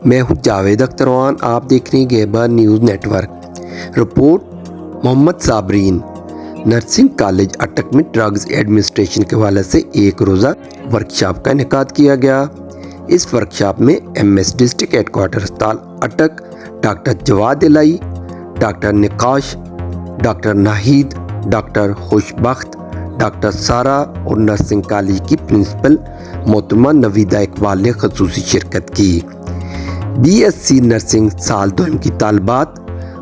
मैं हूं जावेद अख्तरवान, आप देख रहे हैं Khyber news network. Report Mohammad Sabreen. Nursing college Attock में ड्रग्स एडमिनिस्ट्रेशन के हवाले से एक रोज़ा वर्कशॉप का इनेकाद किया गया। इस वर्कशॉप में MS डिस्ट्रिक्ट हेडक्वार्टर अस्पताल अटक doctor Jawad Ilahi, doctor Nikash, doctor Nahid, doctor Khushbakht, doctor Sara और नर्सिंग कॉलेज की प्रिंसिपल मोहतरमा नवीदा इकबाल ने खसूसी शिरकत की। BSc नर्सिंग साल 2 की तालबात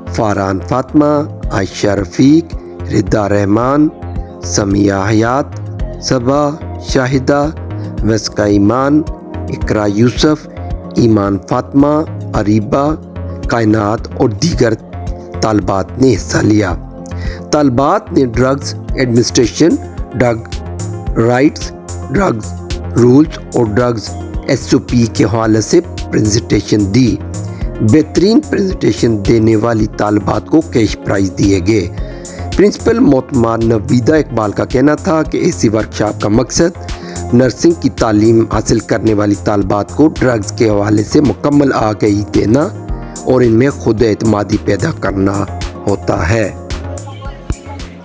फ़ारहान फ़ातिमा, आयशा रफ़ीक, रिदा रहमान, समिया हयात, सबा शाहिदा, वस्का ईमान, इकरा यूसुफ, ईमान फ़ातिमा, अरीबा, कायनात और दीगर तालबात ने हिस्सा लिया। तालबात ने drugs administration, drug rights, drugs rules और ड्रग्स SOP के हवाले से प्रेजेंटेशन दी। बेहतरीन प्रेजेंटेशन देने वाली तालबात को कैश प्राइज दिए गए। प्रिंसिपल मोहतरमा नवीदा इकबाल का कहना था कि इसी वर्कशॉप का मकसद नर्सिंग की तालीम हासिल करने वाली तालबात को ड्रग्स के हवाले से मुकम्मल आगाही देना और इनमें खुद एतमादी पैदा करना होता है।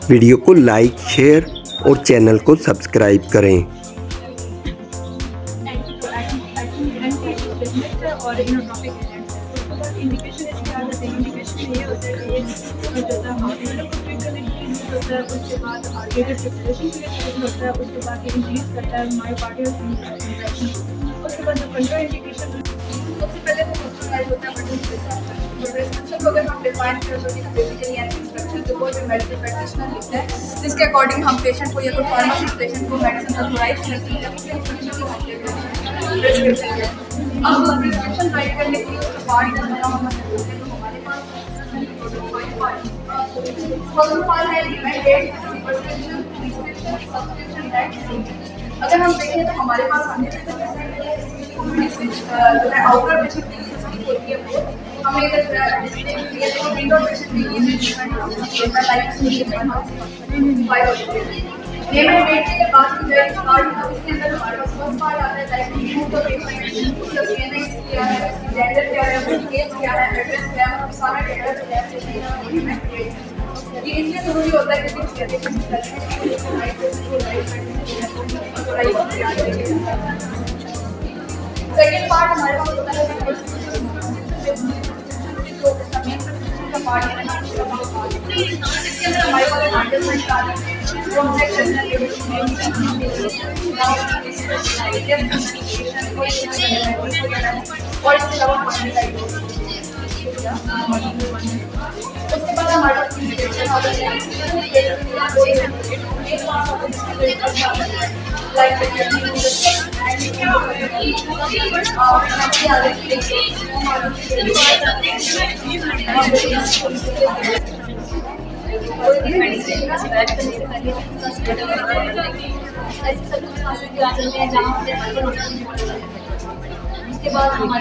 वीडियो को लाइक, शेयर और चैनल को सब्सक्राइब करें। और इनोट्रॉपिक एजेंट्स इंडिकेशन इसके आ जाते हैं। इंडिकेशन ये होता है कि ये होता है हार्ट होता है, उसके बाद आर्टेरियल फिब्रिलेशन होता है, उसके बाद ये इंक्रीज करता है मायोकार्डियल इंफेक्शन। उसके बाद जो कंट्रोल इंडिकेशन सबसे पहले तो हॉस्पिटलाइज होता है प्रिस्क्रिप्शन को अगर हम डिफाइन कर सकें तो बेसिकली एन इंस्ट्रक्शन जो कोई भी मेडिकल प्रैक्टिशनर लिखता है जिसके अकॉर्डिंग हम पेशेंट को या कोई फार्मासिस्ट पेशेंट को मेडिसिन ऑथराइज करती है उसके इंस्ट्रक्शन को हम प्रिस्क्रिप्शन है। अब प्रिस्क्रिप्शन राइट करने के लिए उसका पार्ट का नाम हम बोलते हैं तो हमारे पास फर्स्ट पार्ट है recommended prescription, prescription, subscription that. अगर हम देखें तो हमारे पास जो है आउटर पेशेंट के लिए होती है वो हमें अगर विंडो पेशेंट के लिए पेमेंट डेट के बाद जो है कार्ड उसके अंदर हमारे पास फर्स्ट पार्ट आता है लाइक न्यू द पेशेंट उसका CNS क्या है, जेंडर क्या है, उसकी एज क्या है, एड्रेस क्या है, मतलब सारा डेटा जो है ये इसलिए जरूरी होता है कि कुछ पेशेंट सेकंड पार्ट हमारे पास होता है इसके अंदर हमारे पास एडवर्टाइजमेंट आ रही है जो हमने और इसके अलावा उसके बाद हमारे पास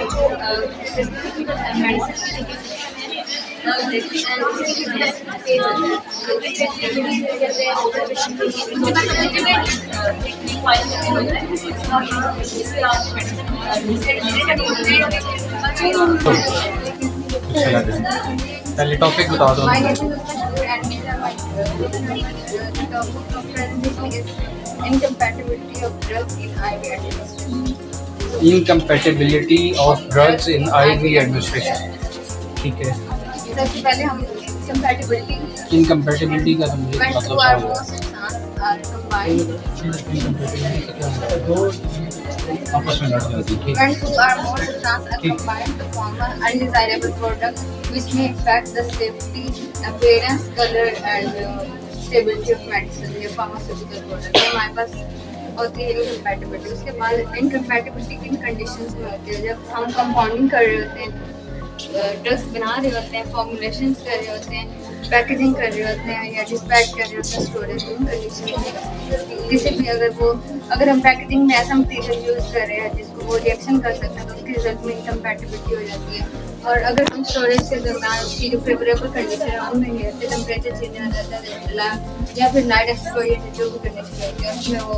उसके बाद हमारे जो पहले टॉपिक बता दो। Incompatibility of drugs in IV administration. ठीक है, सबसे पहले हम इनकम्पैटिबिलिटी इनकम्पैटिबिलिटी का समझिए मतलब क्या हुआ। आपस में लड़ जाती है। When two or more substances are combined to form an undesirable product which may affect the safety, appearance, color and stability of medicine या pharmaceutical product। हमारे पास होती है इनकम्पैटिबिलिटी। उसके बाद इनकम्पैटिबिलिटी किन कंडीशंस में होती है? जब हम कंपाउंडिंग कर रहे होते हैं, ड्रग्स बना रहे होते हैं, फॉर्मुलेशंस कर रहे होते हैं, पैकेजिंग कर रहे होते हैं या डिस्पैच कर रहे होते हैं, स्टोरेज उन कंडीशन किसी भी अगर हम पैकेजिंग में ऐसा मटीरियल यूज़ कर रहे हैं जिसको वो रिएक्शन कर सकते हैं तो उसके रिजल्ट में इनकम्पैटिबिलिटी हो जाती है। और अगर हम स्टोरेज के दरमियान उसकी जो फेवरेबल कंडीशन है उनमें नहीं रहते, टेम्परेचर चेंज आ जाता है या फिर नाइट एक्सपोजर जो भी कंडीशन रहती है उसमें वो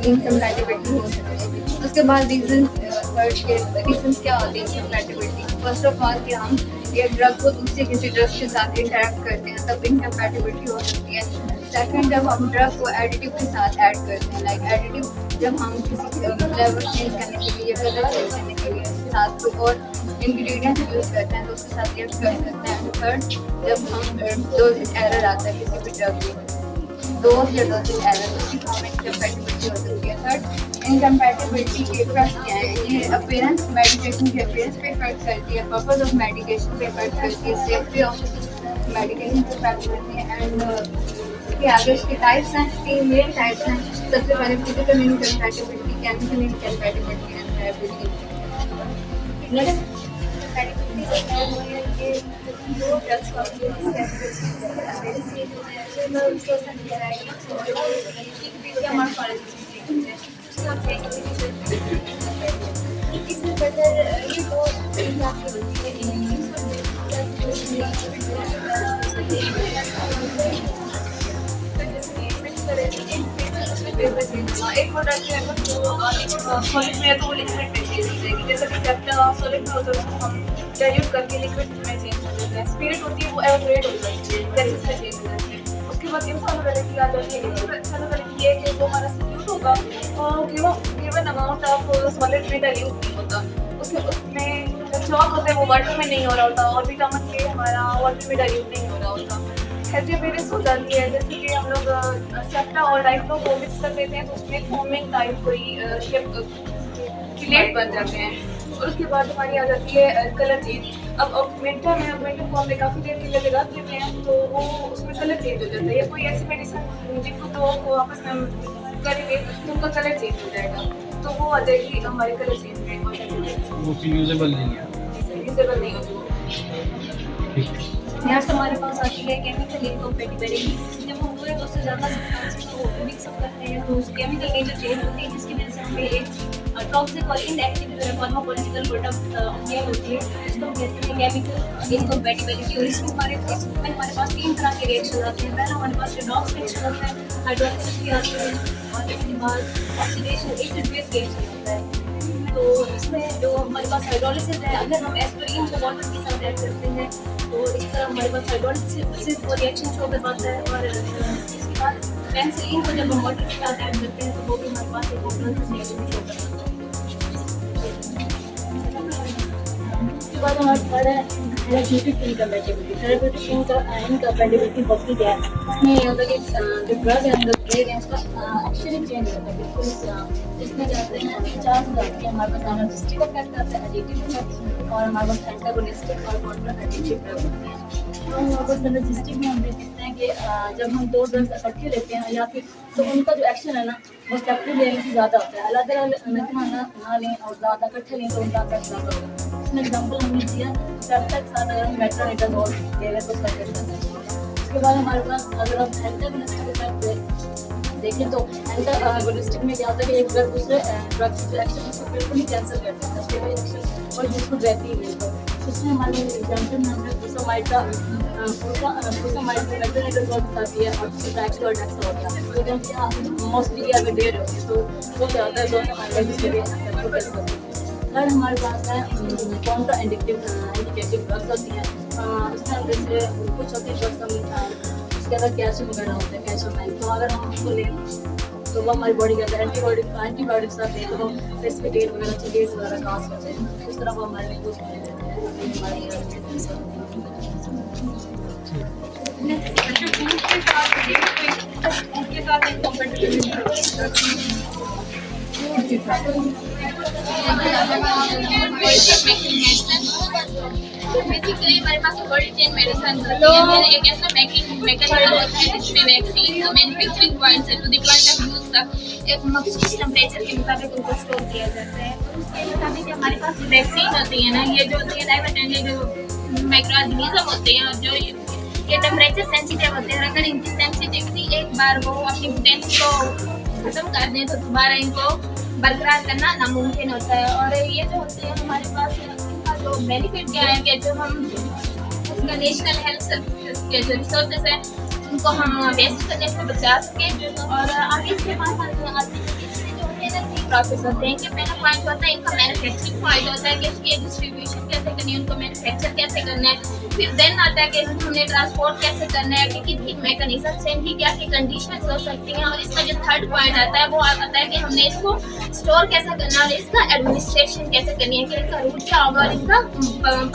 इनकम्पैटिबिलिटी हो सकती है। उसके बाद रीजंस क्या होते हैं इनकम्पैटिबिलिटी? फर्स्ट ऑफ ऑल कि हम एक ड्रग को दूसरे किसी ड्रग के साथ इंटरेक्ट करते हैं तब इनकम्पैटिबिलिटी हो सकती है। सेकंड, जब हम ड्रग को एडिटिव के साथ ऐड करते हैं, लाइक एडिटिव जब हम किसी फ्लेवर चेंज करने के लिए या कलर चेंज करने के लिए साथ कोई और इंग्रेडिएंट्स यूज़ करते हैं तो उसके साथ रिएक्ट कर सकते हैं। थर्ड, जब हम डोजेज एरर आता है किसी भी ड्रग में, डोज या डोजेज एरर, उसकी फॉर्म इनकम्पैटिबिलिटी हो सकती है। थर्ड, इनकम्पैटिबिलिटी के इफेक्ट्स क्या है? ये अपीयरेंस, मेडिकेशन के अपीयरेंस पे इफेक्ट करती है, पर्पस ऑफ मेडिकेशन पे इफेक्ट करती है, सेफ्टी ऑफ मेडिकेशन पे इफेक्ट करती है। एंड कि आगे उसके टाइप्स हैं, 3 मेन टाइप्स हैं। सबसे पहले physical incompatibility, chemical incompatibility and therapeutic incompatibility. Compatibility जो है वो है कि दो ड्रग्स को अपनी इसमें बदल ये दो एक प्रोडक्ट है तो सॉलिड में है तो वो लिक्विड में चेंज हो जाएगी। जैसे कि सेप्टा सॉलिड में होता है उसको हम डाइल्यूट करके लिक्विड में चेंज हो जाता है। स्पिरिट होती है वो एवोपरेट हो जाती है, गैसेस में चेंज हो जाती है। उसके बाद इनसॉल्युबिलिटी आ जाती है। इनसॉल्युबिलिटी ये कि जो हमारा सॉल्यूट होगा गिवन अमाउंट ऑफ सॉलिड में डाइल्यूट नहीं होता, उसमें जो चॉक होता है वो वाटर में नहीं हो रहा होता और विटामिन के हमारा वाटर में डाइल्यूट नहीं हो रहा होता। हेल्थ अपीयरेंस हो जाती है, जैसे कि हम लोग सेप्टा और डाइक्लो को मिक्स कर देते हैं तो उसमें फोमिंग टाइप कोई शेप क्लेट बन जाते हैं। और उसके बाद हमारी आ जाती है कलर चेंज। अब ऑगमेंटा में ऑगमेंटिव फॉर्म में काफ़ी देर के लिए लगा देते हैं तो वो उसमें कलर चेंज हो जाता है। या कोई ऐसी मेडिसिन जिनको दो को आपस में करेंगे तो उनका कलर चेंज हो जाएगा, तो वो आ जाएगी हमारे कलर चेंज में, वो यूजेबल नहीं है, यूजेबल नहीं होती। नेक्स्ट हमारे पास आती है केमिकल इनकम्पैटिबिलिटी। जब हम पूरे 2 से ज़्यादा सब्सटेंसेस को मिक्स अप करते हैं तो उसकी केमिकल नेचर चेंज होती है जिसकी वजह से हमें एक टॉक्सिक और इनएक्टिव फार्माकोलॉजिकल प्रोडक्ट ऑब्टेन होती है, इसको हम कहते हैं केमिकल इनकम्पैटिबिलिटी। और इसमें हमारे पास 3 तरह के रिएक्शन आते हैं। पहला हमारे पास रिडॉक्स रिएक्शन होता है, हाइड्रोलिसिस भी आती है और इसके बाद ऑक्सीडेशन एसिड बेस रिएक्शन होता है। तो इसमें जो हमारे पास हाइड्रोलिसिस है, अगर हम एस्पिरिन को वाटर के साथ ऐड करते हैं तो इस तरह हमारे पास हाइड्रोलिसिस वो रिएक्शन शो कर पाता है। और इसके बाद पेनिसिलिन को जब हम वाटर के साथ ऐड करते हैं तो वो भी हमारे पास एक रिएक्शन शो करता है। उसके बाद हमारे पास है थेरेप्यूटिक इनकम्पैटिबिलिटी। थेरेप्यूटिक इनकम्पैटिबिलिटी होती क्या है? इसमें ये होता है कि जो ड्रग है अंदर प्लेग है उसका ऑक्सीजन चेंज होता है बिल्कुल। इसमें जाते हैं 4 जाते हैं। हमारे पास एनालिस्टिक इफेक्ट आता है, एडिटिव इफेक्ट, और हमारे पास एंटागोनिस्टिक और कॉन्ट्रा एडिटिव ड्रग होते हैं। तो हमारे पास एनालिस्टिक में हम देख सकते हैं कि जब हम 2 ड्रग्स इकट्ठे लेते हैं या फिर तो उनका जो एक्शन है ना वो सेपरेट लेने से ज़्यादा होता है। अलग अलग ना लें और ज़्यादा इकट्ठे लें तो उनका इफेक्ट ज़्यादा होता है। इसमें एग्जाम्पल हमने दिया सेप्टा के साथ अगर हम मेट्रोनिडाजोल दे रहे हैं तो उसका इफेक्ट आता है। उसके बाद हमारे पास अगर हम एंटागोनिस्टिक इफेक्ट देखें तो एंटागोनिस्टिक में क्या होता है कि एक ड्रग दूसरे ड्रग से एक्शन उसको बिल्कुल ही कैंसिल कर देता है, उसके बाद एक्शन और बिल्कुल रहती ही नहीं। तो इसमें हमारे एग्जाम्पल में हमने फुसामाइड मेट्रोनिडाजोल बताती है और डेक्सो हो गया। तो जब क्या मोस्टली अगर दे रहे होते तो वो क्या होता है दोनों एनर्जी के लिए इफेक्ट कर सकते हैं। थर्ड हमारे पास है कॉन्ट्रा इंडिकेटिव ड्रग्स होती हैं। उसमें हम जैसे कुछ होती है ड्रग्स हम उसके अंदर कैल्शियम वगैरह होते हैं, कैल्शियम, तो अगर हम उसको लें तो वो हमारी बॉडी के अंदर एंटीबायोटिक्स आते हैं तो हम रेस्पिरेट वगैरह चिलीज वगैरह काज करते हैं, उस तरह वो हमारे लिए यूज होते हैं। बेसिकली हमारे पास कोल्ड चेन मेडिसिन होती है। एक ऐसा मैकेनिज्म होता है जिसमें वैक्सीन को मैन्युफैक्चरिंग पॉइंट से to the point of use तक एक मखसूस टेम्परेचर के मुताबिक उनको स्टोर किया जाता है। उसके मुताबिक हमारे पास वैक्सीन होती है ना, ये जो होती है डाइवर्टेंट, जो माइक्रो ऑर्गेनिज्म होते हैं और जो ये टेम्परेचर सेंसिटिव होते हैं, अगर इनकी सेंसिटिविटी एक बार वो अपनी पोटेंसी को खत्म कर दें तो दोबारा इनको बरकरार करना नामुमकिन होता है। और ये जो होते हैं हमारे पास इनका जो बेनिफिट क्या है कि जो हम उसका नेशनल हेल्थ सर्विस के जो रिसोर्सेज हैं उनको हम वेस्ट करने से बचा सकें। और आगे इसके बाद हम आते हैं कि इसमें जो है ना 3 प्रोसेस होते हैं कि पहला पॉइंट होता है इनका मैन्युफैक्चरिंग पॉइंट होता है कि इसकी डिस्ट्रीब्यूशन कैसे करनी है, उनको मैन्युफैक्चर कैसे करना है। फिर देन आता है कि हमने ट्रांसपोर्ट कैसे करना है, कि कितनी मैकेनिज्म से इनकी क्या क्या कंडीशंस हो सकती हैं। और इसका जो थर्ड पॉइंट आता है वो आता है कि हमने इसको स्टोर कैसे करना है और इसका एडमिनिस्ट्रेशन कैसे करनी है, कि इसका रूट क्या होगा और इसका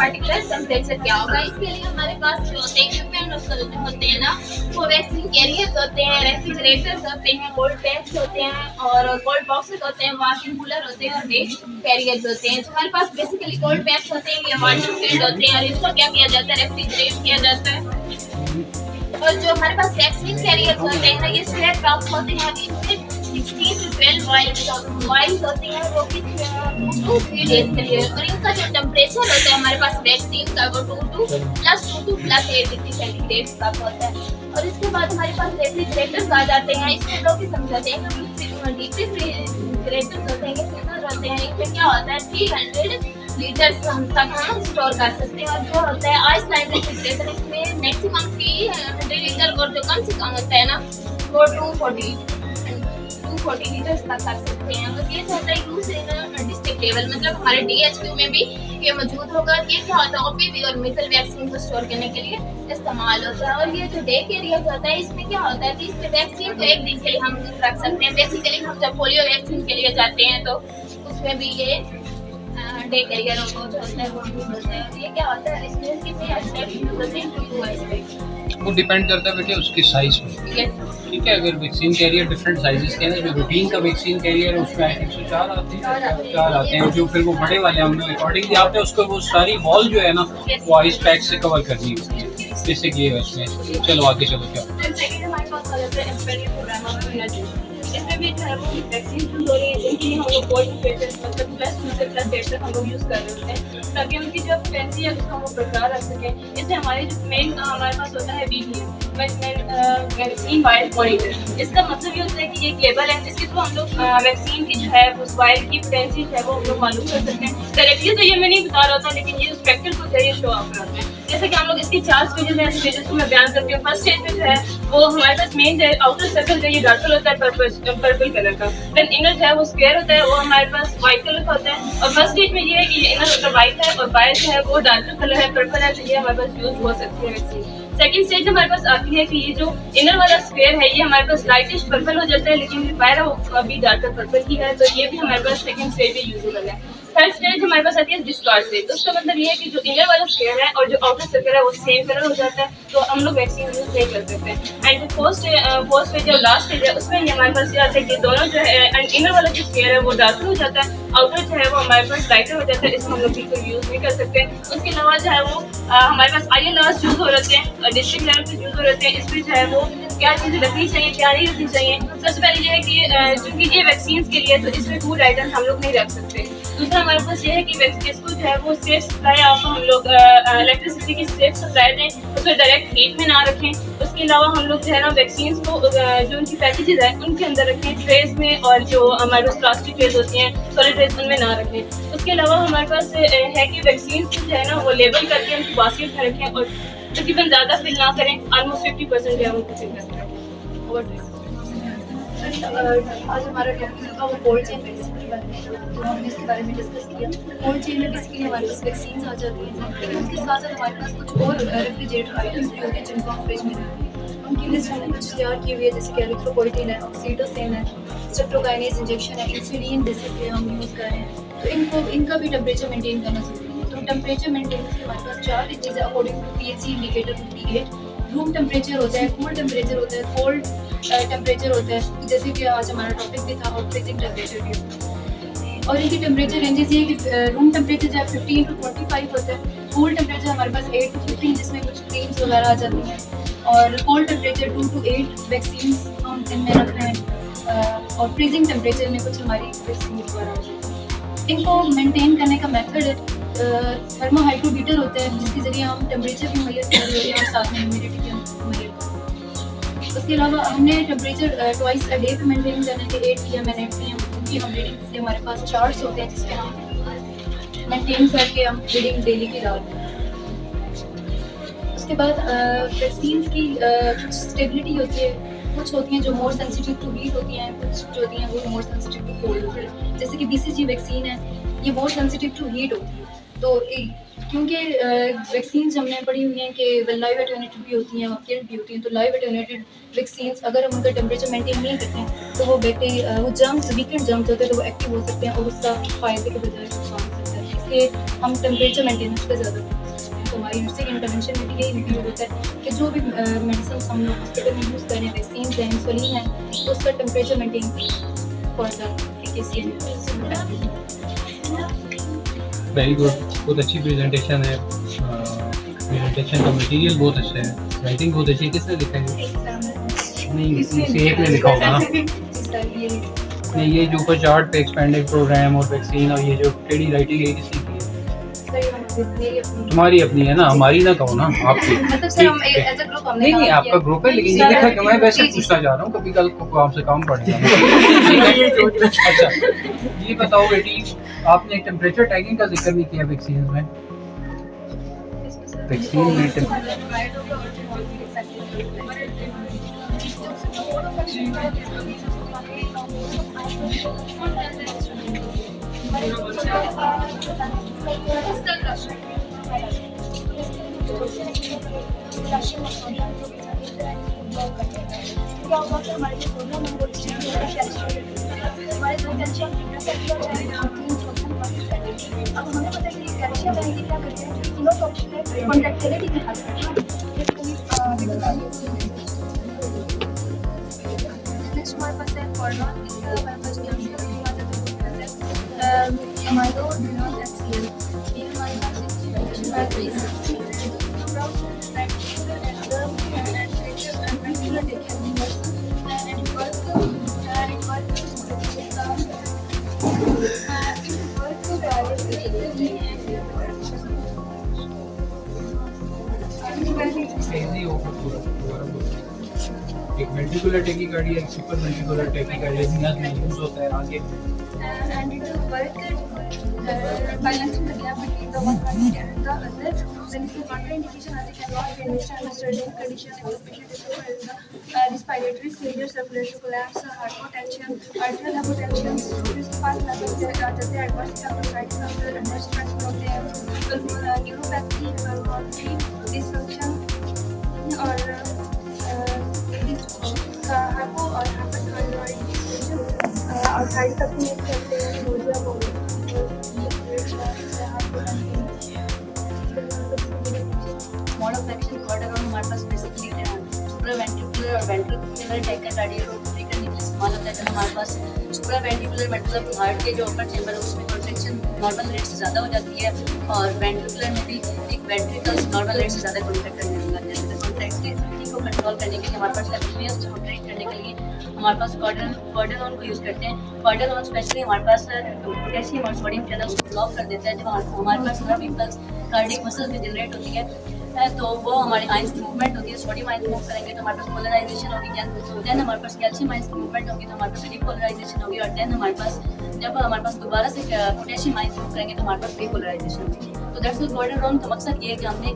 पर्टिकुलर टेम्परेचर क्या होगा। इसके लिए हमारे पास जो होते हैं इक्विपमेंट होते हैं ना, वो वैक्सीन कैरियर्स होते हैं, रेफ्रिजरेटर्स होते हैं, कोल्ड पैक्स होते हैं और कोल्ड बॉक्सेस होते हैं, वाशिंग कूलर होते हैं और वेट कैरियर्स होते हैं। जो हमारे पास बेसिकली कोल्ड पैक्स होते हैं, ये वाटर फील्ड होते हैं और इनको क्या किया जाता है, रेफ्रिजरेट किया जाता है। और जो हमारे पास वैक्सीन कैरियर्स होते हैं ना, ये स्ट्रेट ड्रॉप्स होते हैं, इनमें 16 से 12 वाइल्स होती हैं, वो कि 2 to 3 डेज के लिए। और इनका जो टेम्परेचर होता है हमारे पास वैक्सीन का, वो 2 to +8 डिग्री सेंटीग्रेड का होता है। और इसके बाद हमारे पास रेफ्रिजरेटर्स आ जाते हैं। इसमें लोग समझाते हैं कि रेफ्रिजरेटर्स होते हैं कि फ्रीजर होते हैं, इनमें क्या होता है 300 लीटर्स तक हम स्टोर कर सकते हैं। और जो होता है आइसलैंड रेफ्रिजरेटर, इसमें मैक्सिमम 300 लीटर और जो कम से कम होता है ना वो 240 लीटर्स तक कर सकते हैं। तो ये होता है यूज इन डिस्ट्रिक्ट लेवल, मतलब हमारे DHQ में भी ये मौजूद होगा। ये क्या होता है OPV और मीजल वैक्सीन को स्टोर करने के लिए इस्तेमाल होता है। और ये जो डे केरियर होता है, इसमें क्या होता है कि इस वैक्सीन को 1 दिन के लिए हम रख सकते हैं। बेसिकली हम जब पोलियो वैक्सीन के लिए जाते हैं तो उसमें भी ये डे कैरियर जो होता है वो यूज होता है। और ये क्या होता है, इसमें कितने एस्पेक्ट यूज होते हैं, 2 एस्पेक्ट। वो डिपेंड करता है बेटे उसके साइज पे। ठीक है, अगर वैक्सीन कैरियर डिफरेंट साइजेस के हैं, जो रूटीन का वैक्सीन कैरियर है उसमें 104 आते हैं, 4 आते हैं। जो फिर वो बड़े वाले हमने अकॉर्डिंगली आपने उसको वो सारी वॉल जो है ना वो आइस पैक से कवर करनी होती है, जैसे कि ये इसमें। चलो आगे चलो क्या हमारे पास आ जाता है एक्सपेरिमेंट प्रोग्राम ऑफ एनर्जी। इसमें भी जो है वो वैक्सीन यूज हो रही है, जिनके लिए हम लोग कोल्ड टेम्परेचर मतलब +2 से +8 तक हम लोग यूज़ कर रहे होते हैं, ताकि उनकी जो फैंसी है उसको हम लोग बरकरार रख सकें। इससे हमारे जो मेन हमारे पास होता है VVM वैक्सीन वाइल मॉनिटर। इसका मतलब ये होता है कि ये केबल है जिसके थ्रू हम लोग वैक्सीन की जो है उस वाइल की फैंसी है वो हम लोग मालूम कर सकते हैं। डायरेक्टली तो ये मैं नहीं बता रहा था, लेकिन ये स्पेक्ट्रम को जरिए शो ऑफ करते हैं। जैसे कि हम लोग इसकी 4 स्टेजेस हैं, स्टेजेस को मैं बयान करती हूँ। फर्स्ट स्टेज में जो है वो हमारे पास मेन आउटर सर्कल जो ये डार्कल होता है पर्पल कलर का, देन इनर जो है वो स्क्वायर होता है, वो हमारे पास व्हाइट कलर का होता है। और फर्स्ट स्टेज में ये है कि इनर होता व्हाइट है और बाहर जो है वो डार्कर कलर है, पर्पल है, तो ये हमारे पास यूज हो सकती है वैक्सीन। सेकंड स्टेज हमारे पास आती है कि ये जो इनर वाला स्क्वायर है ये हमारे पास लाइटिश पर्पल हो जाता है, लेकिन जो बाहर है वो अभी डार्कर पर्पल की है, तो ये भी हमारे पास सेकंड स्टेज में यूजेबल है। थर्ड स्टेज हमारे पास आती है डिस्चार्ज स्टेज। उसका मतलब ये है कि जो इनर वाला स्क्वायर है और जो आउटर सर्कल है वो सेम कलर हो जाता है, तो हम लोग वैक्सीन यूज नहीं कर सकते हैं। एंड फोर्थ स्टेज जो लास्ट स्टेज है उसमें ये हमारे पास ये आता है कि दोनों जो है एंड इनर वाला जो स्क्वायर है वो डार्कर हो जाता है, आउटर जो है वो हमारे पास लाइटर हो जाता है, इसको हम लोग बिल्कुल यूज नहीं कर सकते। उसके अलावा जो है वो हमारे पास INRs यूज हो रहते हैं, डिस्ट्रिक्ट लेवल पे यूज हो रहते हैं। इसमें जो है वो क्या चीज़ें रखनी चाहिए क्या नहीं रखनी चाहिए। सबसे पहले ये है कि चूँकि ये वैक्सीन के लिए तो इसमें फूड आइटम्स हम लोग नहीं रख सकते। दूसरा हमारे पास ये है कि इसको जो है वो सेफ सप्लाई आपको हम लोग इलेक्ट्रिसिटी की सेफ सप्लाई दें, उसको डायरेक्ट हीट में ना रखें। उसके अलावा हम लोग जो है ना वैक्सीन को जो उनकी पैकेजेस है उनके अंदर रखें, ट्रेस में, और जो हमारे पास प्लास्टिक ट्रेस होती हैं सॉलिड ट्रेस उनमें ना रखें। उसके अलावा हमारे पास है कि वैक्सीन जो है ना वो लेबल करके उनकी बास्केट में रखें और तकरीबन ज़्यादा फिल ना करें, ऑलमोस्ट 50% जो है उनको फिल कर सकते हैं। आज हमारा टॉपिक था वो कोल्ड चेन वैक्सीन के बारे में, तो हमने इसके बारे में डिस्कस किया। कोल्ड चेन में बेसिकली हमारे पास वैक्सीन आ जाती हैं, लेकिन उसके साथ साथ हमारे पास कुछ और रेफ्रिजरेटर आइटम्स भी होते हैं जिनको हम फ्रिज में रखते हैं। उनकी लिस्ट हमने कुछ तैयार की हुई है, जैसे कि एरिथ्रोपोइटिन है, ऑक्सीटोसिन है, स्ट्रेप्टोकाइनेज इंजेक्शन है, इंसुलिन बेसिकली हम यूज़ कर रहे हैं। तो इनका भी टेम्परेचर मेंटेन करना जरूरी है। तो टेम्परेचर मेंटेन के हमारे पास 4 चीज़ें according to PHC indicator 58। Room temperature होता है, कूल टेम्परेचर होता है, कोल्ड टेम्परेचर होता है, जैसे कि आज हमारा टॉपिक भी था और फ्रीजिंग टेम्परेचर भी। और इनकी टेम्परेचर रेंजेस ये कि रूम टेम्परेचर जो है 15 to 25 होता है, कूल टेम्परेचर हमारे पास 8 to 15 जिसमें कुछ क्रीम्स वगैरह आ जाती हैं, और कोल्ड टेम्परेचर 2 to 8 वैक्सीन हम इनमें रख रहे हैं, और फ्रीजिंग टेम्परेचर में कुछ हमारी वैक्सीन वगैरह आ जाती है। इनको मेनटेन करने का मेथड है थर्मोहाइड्रोमीटर होता है, जिसके ज़रिए हम टेम्परेचर भी मुहैया कर रहे हैं और साथ में ह्यूमिडिटी भी मुहैया कर। उसके अलावा हमने टेम्परेचर ट्वाइस अ डे पे मेंटेन करने के 8 PM and 8 PM की हम रीडिंग से हमारे पास चार्ट्स होते हैं जिसके हम मेंटेन करके हम ब्लीडिंग डेली की डालते हैं। उसके बाद वैक्सीन की कुछ स्टेबिलिटी होती है, कुछ होती हैं जो मोर सेंसिटिव टू हीट होती हैं, कुछ जो होती हैं वो मोर सेंसिटिव टू कोल्ड होती है। जैसे कि BCG वैक्सीन है, ये मोर सेंसिटिव टू हीट होती है। तो क्योंकि वैक्सीन हमने पढ़ी हुई हैं कि लाइव एटेन्यूएटेड भी होती हैं, वैक्सीन भी होती हैं, तो लाइव एटेन्यूएटेड वैक्सीन अगर हम उनका टेम्परेचर मेंटेन नहीं करते हैं तो वो बैक्टीरिया वो जर्म्स वीकेंड जर्म्स होते हैं तो वो एक्टिव हो सकते हैं और उसका फायदे के बजाय नुकसान हो सकता है। इसलिए हम टेम्परेचर मेंटेनेंस पर ज़्यादा तो हमारी नर्सिंग इंटरवेंशन में भी यही इंक्लूड होता है कि जो भी मेडिसिन हम लोग हॉस्पिटल में यूज़ करें, वैक्सीन हैं, इंसुलिन है, तो उसका temperature maintain for the efficacy and very good, बहुत अच्छी प्रेजेंटेशन है। प्रेजेंटेशन का मटेरियल बहुत अच्छा है, राइटिंग बहुत अच्छी है। किसने लिखा है? नहीं, किसी एक ने लिखा होगा ना। नहीं, ये जो ऊपर चार्ट पे एक्सपेंडेड प्रोग्राम और वैक्सीन और ये जो टेढ़ी राइटिंग है किसी की है? तुम्हारी अपनी है ना, हमारी ना कहो ना, आपकी। मतलब सर हम एज अ ग्रुप हमने नहीं नहीं, आपका ग्रुप है, लेकिन ये लिखा कि मैं वैसे पूछना चाह रहा हूँ, कभी कल को आपसे काम पड़ेगा। अच्छा, ये बताओ बेटी, आपने टेम्परेचर टैगिंग का जिक्र नहीं किया वैक्सीन में। वैक्सीन में हमारे पास है कॉर्डन, इसका हमारे पास अमाइलो डोनर एक्सियल, ये हमारे पास एक वेंट्रिकुलर टैकीकार्डिया, एक सुपर वेंट्रिकुलर टैकीकार्डिया में यूज होता है आगे। and it will work balancing the gap between the one heartbeat and the other. When it is contraindication as it cannot be administered under certain condition if the patient is suffering respiratory failure, circulatory collapse, hypotension, arterial hypotension, this fast level जैसे adverse sides of the adverse effects होते हैं, neuropathy, pulmonary dysfunction और hypo और hyperthyroid और side तक में करते हैं नोजिया मोड ऑफ एक्शन कॉर्डन हमारे पास बेसिकली सुप्रावेंट्रिकुलर और वेंट्रिकुलर टैकीकार्डिया को ट्रीट करने के लिए इस्तेमाल होता है। जब हमारे पास सुप्रावेंट्रिकुलर मतलब हार्ट के जो अपर चैम्बर है उसमें कॉन्ट्रैक्शन नॉर्मल रेट से ज़्यादा हो जाती है और वेंट्रिकुलर में भी एक वेंट्रिकल्स नॉर्मल रेट से ज़्यादा कॉन्ट्रैक्ट करने लग जाते हैं। कॉन्ट्रैक्टिविटी को कंट्रोल करने के लिए हमारे पास एपिनियस को ट्रीट करने के लिए हमारे पास कॉर्डन को यूज़ करते हैं। कॉर्डन स्पेशली हमारे पास पोटेशियम और सोडियम चैनल्स को ब्लॉक कर देता है। जब हमारे पास नर्व इम्पल्स कार्डियक मसल में जनरेट होती है तो वो हमारे आइंस की मूवमेंट होती है। सोडियम आइंस मूव करेंगे तो हमारे पास पोलराइजेशन होगी, देन हमारे पास कैल्शियम आइंस की मूवमेंट होगी तो हमारे पास डीपोलराइजेशन होगी और देन हमारे पास जब हमारे पास दोबारा से पोटेशियम आइंस मूव करेंगे तो हमारे पास डीपोलराइजेशन होगी। तो दैट्स द कॉर्डन राउंड का मकसद ये है कि हमने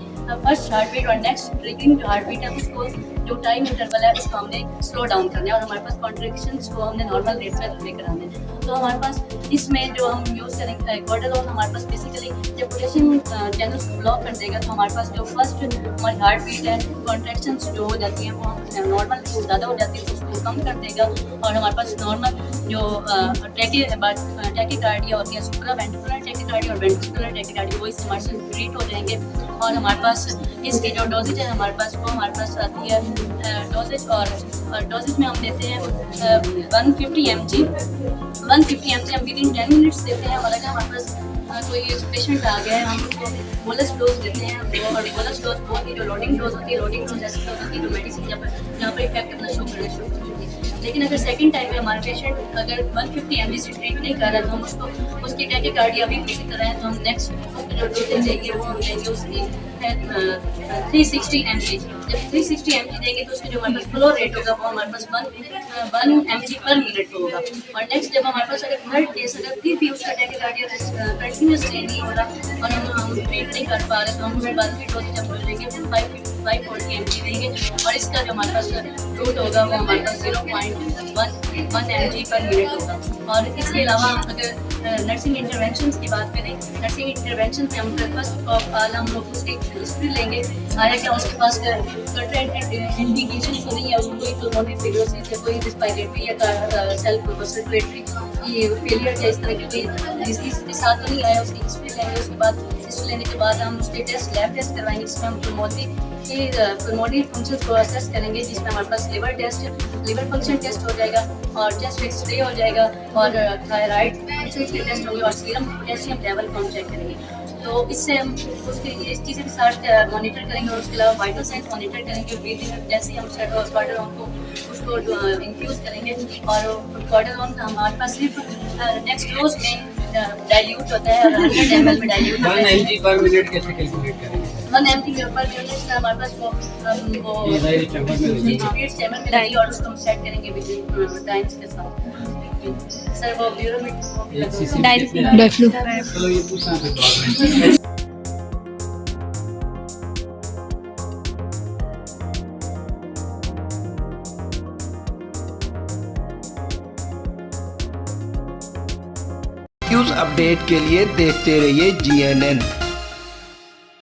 फर्स्ट हार्ट बीट और नेक्स्ट ट्रिगरिंग जो हार्ट बीट है उसको जो टाइम इंटरवल है उसको हमने स्लो डाउन करना है और हमारे पास कॉन्ट्रैक्शंस को हमने नॉर्मल रेट में लेकर आने हैं। तो हमारे पास इसमें जो हम यूज़ करेंगे कॉर्डन राउंड हमारे पास बेसिकली जब पोटेशियम चैनल्स को ब्लॉक कर देगा तो हमारे पास जो फर्स्ट हमारी हार्ट बीट है कॉन्ट्रैक्शंस जो हो जाती हैं वो नॉर्मल ज़्यादा हो जाती है तो उसको कम कर देगा और हमारे पास नॉर्मल जो टैकीकार्डिया होती है सुप्रावेंट्रिकुलर टैकीकार्डिया और वेंट्रिकुलर टैकीकार्डिया वो इससे हमारे से ट्रीट हो जाएंगे। और हमारे पास इसकी जो डोजेज है हमारे पास वो हमारे पास आती है डोजेज और डोजेज में हम देते हैं 150 mg हम विदिन 10 मिनट्स देते हैं। और अगर हमारे पास कोई पेशेंट आ गया है हम उसको बोलस डोज देते हैं और बोलस डोज बहुत ही जो लोडिंग डोज होती है लोडिंग डोज ऐसी डोज होती है जो मेडिसिन जहाँ पर इफेक्टिवनेस शो करना शुरू होती है। लेकिन अगर सेकंड टाइम में हमारा पेशेंट अगर 150 mg से ट्रीट नहीं कर रहा तो हम उसको उसकी टैकीकार्डिया भी उसी तरह है तो हम नेक्स्ट उसको जो डोजेज देंगे वो हम देंगे उसकी 360 mg। जब 360 mg देंगे तो उसका जो हमारे पास फ्लो रेट होगा वो हमारे पास 1 mg पर मिनट होगा। और नेक्स्ट जब हमारे पास अगर थर्ड केस अगर फिर भी उसका टैकीकार्डिया कंटिन्यूसली नहीं हो रहा और हम ट्रीट नहीं कर पा रहे तो हम उसके बाद फिर डोज जब देंगे 540 mg देंगे और इसका जो हमारे पास रूट होगा वो हमारे पास 0.1 mg पर मिनट होगा। और इसके अलावा अगर नर्सिंग इंटरवेंशन की बात करें, नर्सिंग इंटरवेंशन में हम फर्स्ट ऑफ ऑल हम लोग उसकी हिस्ट्री लेंगे, आया क्या उसके पास इंडिकेशन तो नहीं है, उसको कोई पल्मोनरी फिब्रोसिस या कोई रिस्पायरेटरी या सेल्फ सर्कुलेटरी फेलियर या इस तरह की कोई डिजीज के साथ तो नहीं आया, उसकी हिस्ट्री लेंगे। उसके बाद हिस्ट्री लेने के बाद हम उसके टेस्ट लैब टेस्ट करवाएंगे जिसमें हम पल्मोनरी फंक्शंस को असेस करेंगे, जिसमें हमारे पास लिवर फंक्शन टेस्ट हो जाएगा और चेस्ट एक्सरे हो जाएगा और थायराइड फंक्शन के टेस्ट होंगे और सीरम पोटेशियम लेवल को हम चेक करेंगे। तो इससे हम उसके इस चीज़ें के साथ मॉनिटर करेंगे और उसके अलावा वाइटल साइंस मॉनिटर करेंगे। ब्रीदिंग जैसे ही हम क्वार्टरऑन को उसको इन्फ्यूज़ करेंगे और क्वार्टरऑन हमारे पास सिर्फ नेक्स्ट डोज में डाइल्यूट होता है और 100 ml में डाइल्यूट होता 1 है। mg पर मिनट कैसे कैलकुलेट करेंगे? 1 mg पर मिनट हमारे पास वो ये डायरी चैम्बर में लगेगी। चैम्बर में लगेगी और उसको हम सेट करेंगे विद टाइम्स के साथ। सर वो ब्यूरोमेट्री एक सीसी डाइफ्लू चलो ये पूछना है गवर्नमेंट न्यूज़ अपडेट के लिए देखते रहिए GNN।